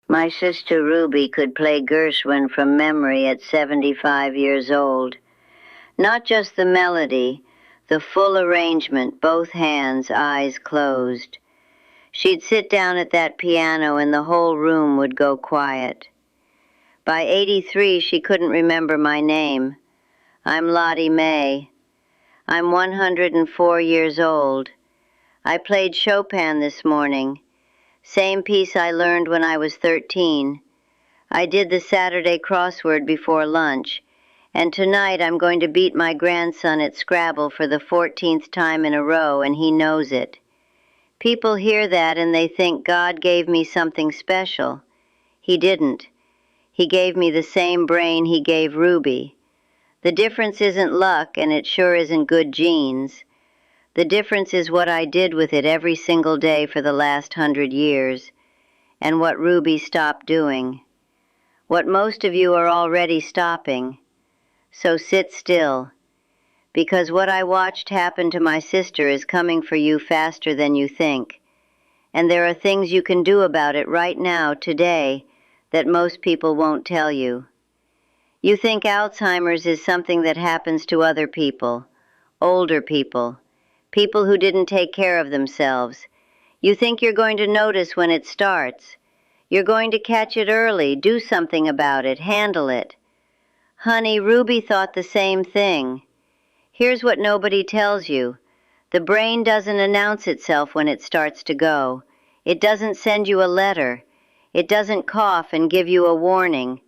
My sister Ruby could play Gershwin from memory at 75 years old. Not just the melody, the full arrangement, both hands, eyes closed. She'd sit down at that piano and the whole room would go quiet. By 83, she couldn't remember my name. I'm Hattie May. I'm 104 years old. I played Chopin this morning. Same piece I learned when I was 13. I did the Saturday crossword before lunch, and tonight I'm going to beat my grandson at Scrabble for the 14th time in a row, and he knows it. People hear that and they think God gave me something special. He didn't. He gave me the same brain he gave Ruby. The difference isn't luck, and it sure isn't good genes. The difference is what I did with it every single day for the last 100 years, and what Ruby stopped doing. What most of you are already stopping. So sit still, because what I watched happen to my sister is coming for you faster than you think, and there are things you can do about it right now, today, that most people won't tell you. You think Alzheimer's is something that happens to other people, older people, people who didn't take care of themselves. You think you're going to notice when it starts. You're going to catch it early, do something about it, handle it. Honey, Ruby thought the same thing. Here's what nobody tells you. The brain doesn't announce itself when it starts to go. It doesn't send you a letter. It doesn't cough and give you a warning.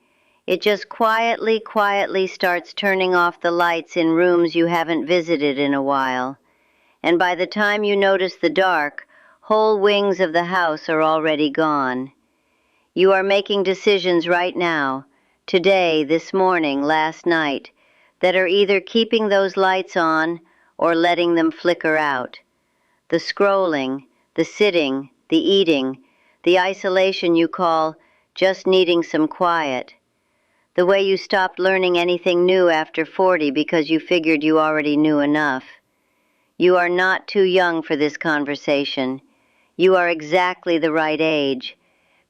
It just quietly starts turning off the lights in rooms you haven't visited in a while. And by the time you notice the dark, whole wings of the house are already gone. You are making decisions right now, today, this morning, last night, that are either keeping those lights on or letting them flicker out. The scrolling, the sitting, the eating, the isolation you call just needing some quiet. The way you stopped learning anything new after 40 because you figured you already knew enough. You are not too young for this conversation. You are exactly the right age,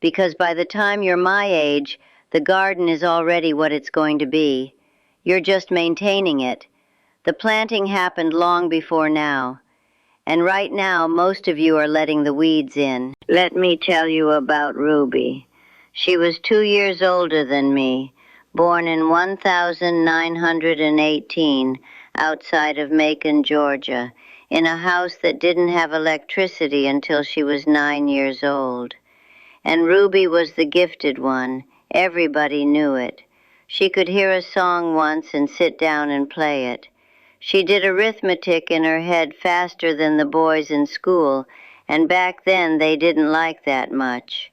because by the time you're my age, the garden is already what it's going to be. You're just maintaining it. The planting happened long before now, and right now most of you are letting the weeds in. Let me tell you about Ruby. She was 2 years older than me, born in 1918 outside of Macon, Georgia, in a house that didn't have electricity until she was 9 years old. And Ruby was the gifted one. Everybody knew it. She could hear a song once and sit down and play it. She did arithmetic in her head faster than the boys in school, and back then they didn't like that much.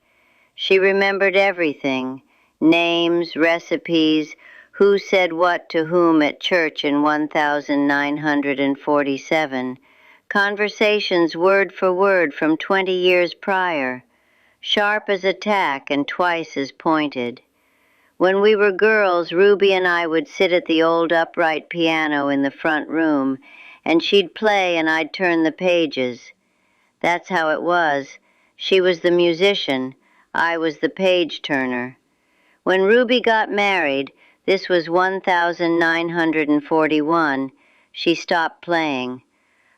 She remembered everything, names, recipes, who said what to whom at church in 1947, conversations word for word from 20 years prior, sharp as a tack and twice as pointed. When we were girls, Ruby and I would sit at the old upright piano in the front room, and she'd play and I'd turn the pages. That's how it was. She was the musician, I was the page turner. When Ruby got married, this was 1941, she stopped playing.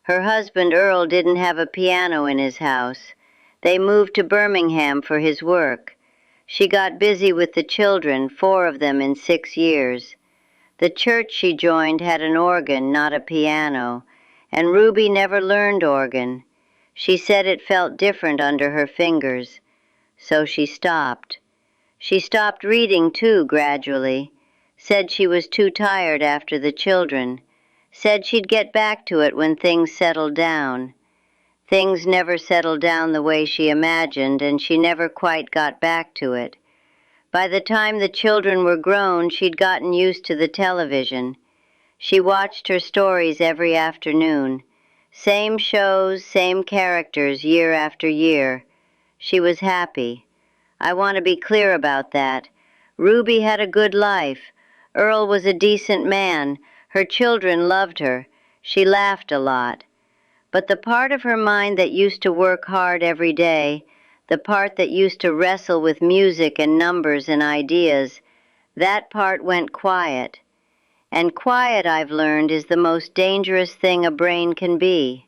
Her husband Earl didn't have a piano in his house. They moved to Birmingham for his work. She got busy with the children, 4 of them in 6 years. The church she joined had an organ, not a piano, and Ruby never learned organ. She said it felt different under her fingers, so she stopped. She stopped reading, too, gradually, said she was too tired after the children, said she'd get back to it when things settled down. Things never settled down the way she imagined, and she never quite got back to it. By the time the children were grown, she'd gotten used to the television. She watched her stories every afternoon. Same shows, same characters, year after year. She was happy. I want to be clear about that. Ruby had a good life. Earl was a decent man. Her children loved her. She laughed a lot. But the part of her mind that used to work hard every day, the part that used to wrestle with music and numbers and ideas, that part went quiet. And quiet, I've learned, is the most dangerous thing a brain can be.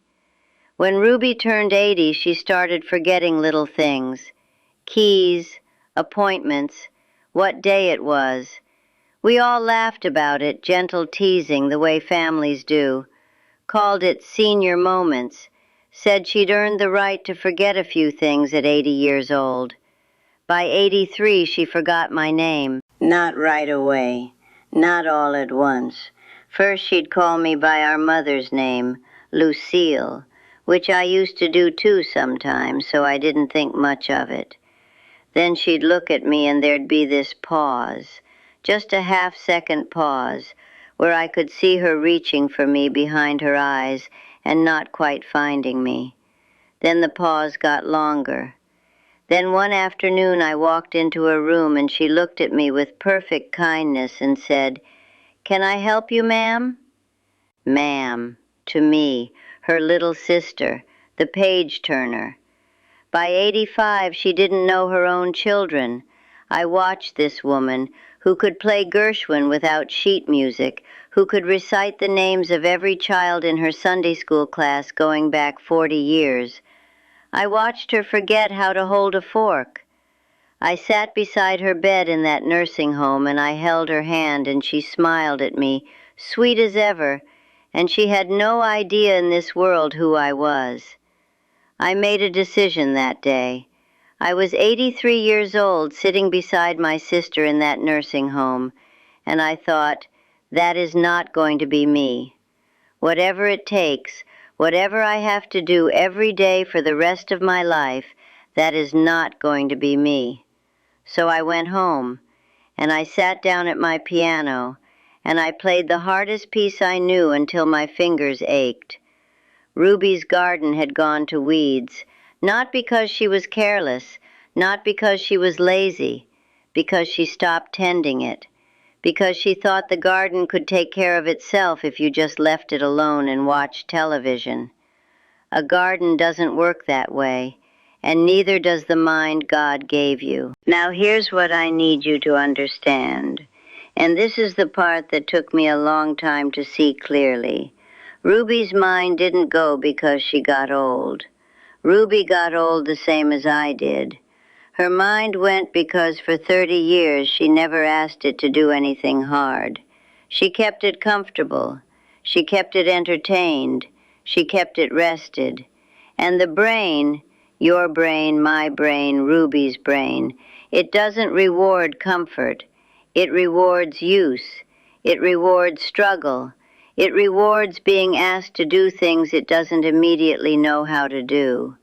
When Ruby turned 80, she started forgetting little things. Keys, appointments, what day it was. We all laughed about it, gentle teasing the way families do. Called it senior moments. Said she'd earned the right to forget a few things at 80 years old. By 83, she forgot my name. Not right away. Not all at once. First she'd call me by our mother's name, Lucille, which I used to do too sometimes, so I didn't think much of it. Then she'd look at me and there'd be this pause, just a half-second pause, where I could see her reaching for me behind her eyes and not quite finding me. Then the pause got longer. Then one afternoon I walked into her room and she looked at me with perfect kindness and said, "Can I help you, ma'am?" Ma'am, to me, her little sister, the page-turner. By 85, she didn't know her own children. I watched this woman, who could play Gershwin without sheet music, who could recite the names of every child in her Sunday school class going back 40 years. I watched her forget how to hold a fork. I sat beside her bed in that nursing home and I held her hand and she smiled at me, sweet as ever, and she had no idea in this world who I was. I made a decision that day. I was 83 years old sitting beside my sister in that nursing home, and I thought, that is not going to be me. Whatever it takes, whatever I have to do every day for the rest of my life, that is not going to be me. So I went home, and I sat down at my piano, and I played the hardest piece I knew until my fingers ached. Ruby's garden had gone to weeds, not because she was careless, not because she was lazy, because she stopped tending it, because she thought the garden could take care of itself if you just left it alone and watched television. A garden doesn't work that way, and neither does the mind God gave you. Now here's what I need you to understand, and this is the part that took me a long time to see clearly. Ruby's mind didn't go because she got old. Ruby got old the same as I did. Her mind went because for 30 years she never asked it to do anything hard. She kept it comfortable. She kept it entertained. She kept it rested. And the brain, your brain, my brain, Ruby's brain, it doesn't reward comfort. It rewards use. It rewards struggle. It rewards being asked to do things it doesn't immediately know how to do.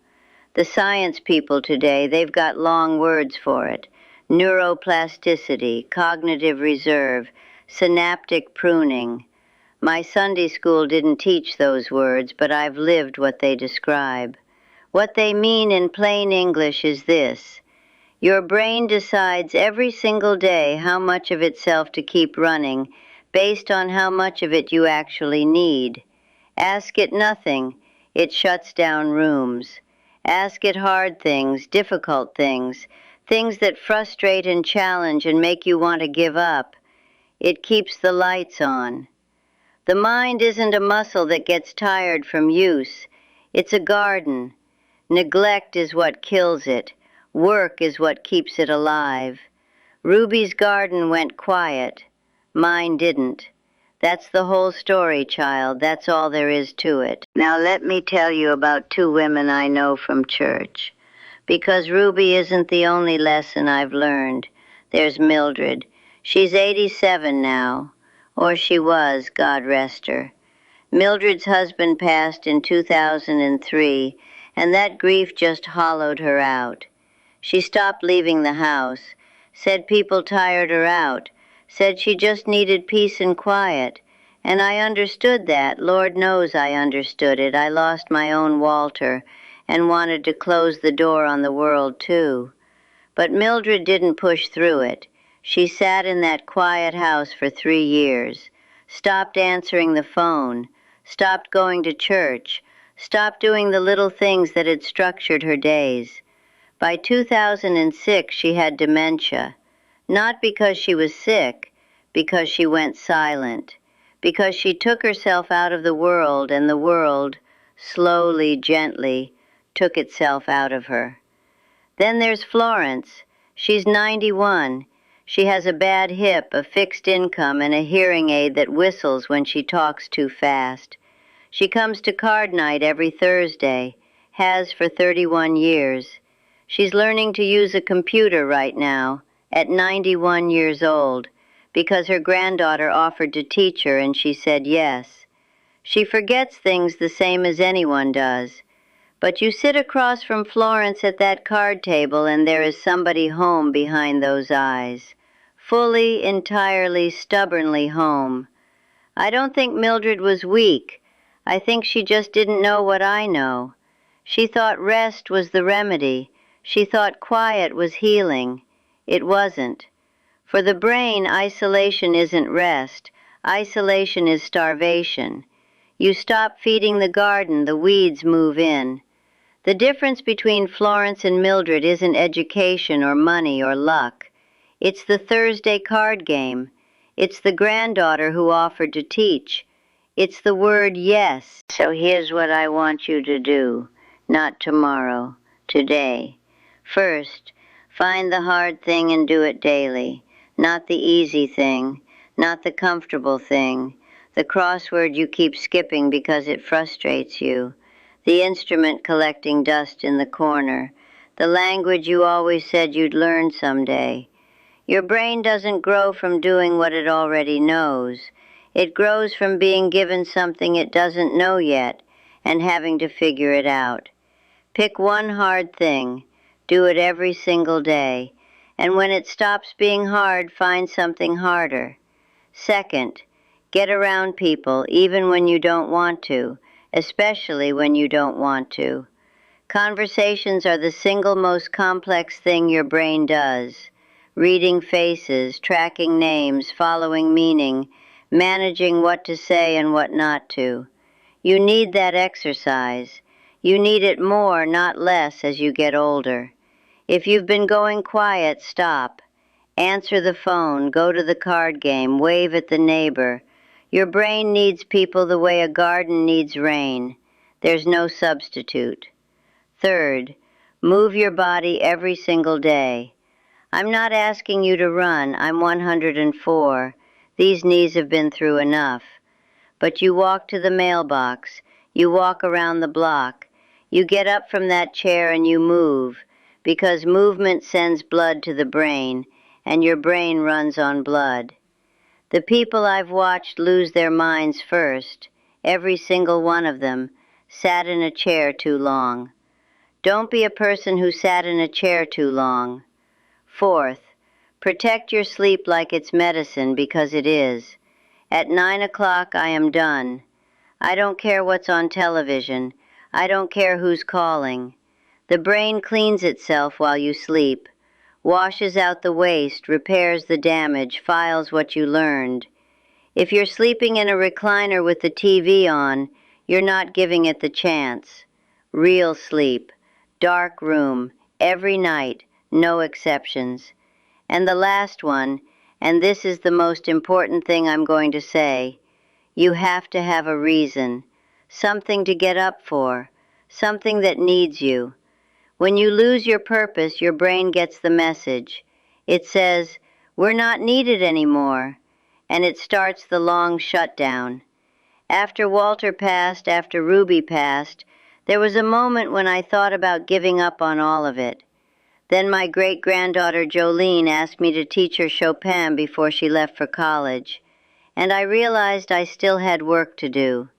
The science people today, they've got long words for it. Neuroplasticity, cognitive reserve, synaptic pruning. My Sunday school didn't teach those words, but I've lived what they describe. What they mean in plain English is this. Your brain decides every single day how much of itself to keep running based on how much of it you actually need. Ask it nothing, it shuts down rooms. Ask it hard things, difficult things, things that frustrate and challenge and make you want to give up. It keeps the lights on. The mind isn't a muscle that gets tired from use. It's a garden. Neglect is what kills it. Work is what keeps it alive. Ruby's garden went quiet. Mine didn't. That's the whole story, child. That's all there is to it. Now let me tell you about two women I know from church. Because Ruby isn't the only lesson I've learned. There's Mildred. She's 87 now. Or she was, God rest her. Mildred's husband passed in 2003, and that grief just hollowed her out. She stopped leaving the house, said people tired her out, said she just needed peace and quiet. And I understood that. Lord knows I understood it. I lost my own Walter and wanted to close the door on the world too. But Mildred didn't push through it. She sat in that quiet house for 3 years, stopped answering the phone, stopped going to church, stopped doing the little things that had structured her days. By 2006, she had dementia, not because she was sick, because she went silent, because she took herself out of the world and the world, slowly, gently, took itself out of her. Then there's Florence. She's 91. She has a bad hip, a fixed income, and a hearing aid that whistles when she talks too fast. She comes to card night every Thursday, has for 31 years. She's learning to use a computer right now, at 91 years old, because her granddaughter offered to teach her and she said yes. She forgets things the same as anyone does. But you sit across from Florence at that card table and there is somebody home behind those eyes. Fully, entirely, stubbornly home. I don't think Mildred was weak. I think she just didn't know what I know. She thought rest was the remedy. She thought quiet was healing. It wasn't. For the brain, isolation isn't rest. Isolation is starvation. You stop feeding the garden, the weeds move in. The difference between Florence and Mildred isn't education or money or luck. It's the Thursday card game. It's the granddaughter who offered to teach. It's the word yes. So here's what I want you to do. Not tomorrow. Today. First, find the hard thing and do it daily. Not the easy thing. Not the comfortable thing. The crossword you keep skipping because it frustrates you. The instrument collecting dust in the corner. The language you always said you'd learn someday. Your brain doesn't grow from doing what it already knows. It grows from being given something it doesn't know yet and having to figure it out. Pick one hard thing. Do it every single day. And when it stops being hard, find something harder. Second, get around people even when you don't want to, especially when you don't want to. Conversations are the single most complex thing your brain does. Reading faces, tracking names, following meaning, managing what to say and what not to. You need that exercise. You need it more, not less, as you get older. If you've been going quiet, stop. Answer the phone, go to the card game, wave at the neighbor. Your brain needs people the way a garden needs rain. There's no substitute. Third, move your body every single day. I'm not asking you to run. I'm 104. These knees have been through enough. But you walk to the mailbox. You walk around the block. You get up from that chair and you move, because movement sends blood to the brain, and your brain runs on blood. The people I've watched lose their minds first, every single one of them, sat in a chair too long. Don't be a person who sat in a chair too long. Fourth, protect your sleep like it's medicine, because it is. At 9 o'clock, I am done. I don't care what's on television. I don't care who's calling. The brain cleans itself while you sleep, washes out the waste, repairs the damage, files what you learned. If you're sleeping in a recliner with the TV on, you're not giving it the chance. Real sleep, dark room, every night, no exceptions. And the last one, and this is the most important thing I'm going to say, you have to have a reason, something to get up for, something that needs you. When you lose your purpose, your brain gets the message. It says, we're not needed anymore, and it starts the long shutdown. After Walter passed, after Ruby passed, there was a moment when I thought about giving up on all of it. Then my great-granddaughter Jolene asked me to teach her Chopin before she left for college, and I realized I still had work to do.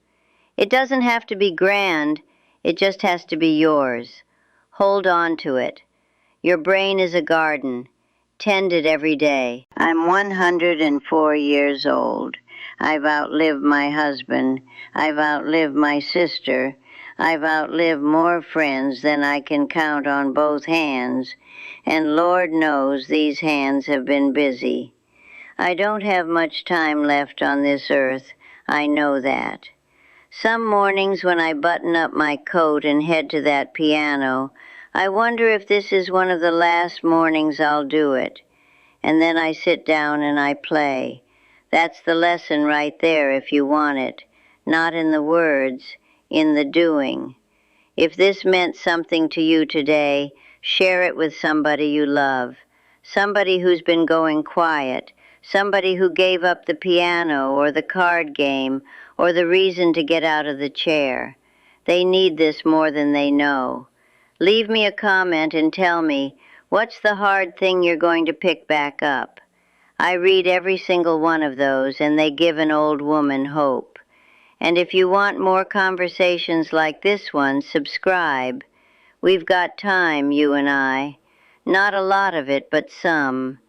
It doesn't have to be grand, it just has to be yours. Hold on to it. Your brain is a garden. Tend it every day. I'm 104 years old. I've outlived my husband. I've outlived my sister. I've outlived more friends than I can count on both hands, and Lord knows these hands have been busy. I don't have much time left on this earth. I know that. Some mornings when I button up my coat and head to that piano, I wonder if this is one of the last mornings I'll do it. And then I sit down and I play. That's the lesson right there if you want it. Not in the words, in the doing. If this meant something to you today, share it with somebody you love. Somebody who's been going quiet. Somebody who gave up the piano or the card game or the reason to get out of the chair. They need this more than they know. Leave me a comment and tell me, what's the hard thing you're going to pick back up? I read every single one of those, and they give an old woman hope. And if you want more conversations like this one, subscribe. We've got time, you and I. Not a lot of it, but some.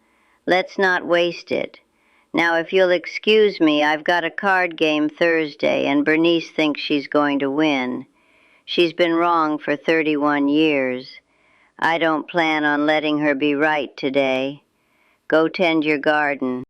Let's not waste it. Now, if you'll excuse me, I've got a card game Thursday, and Bernice thinks she's going to win. She's been wrong for 31 years. I don't plan on letting her be right today. Go tend your garden.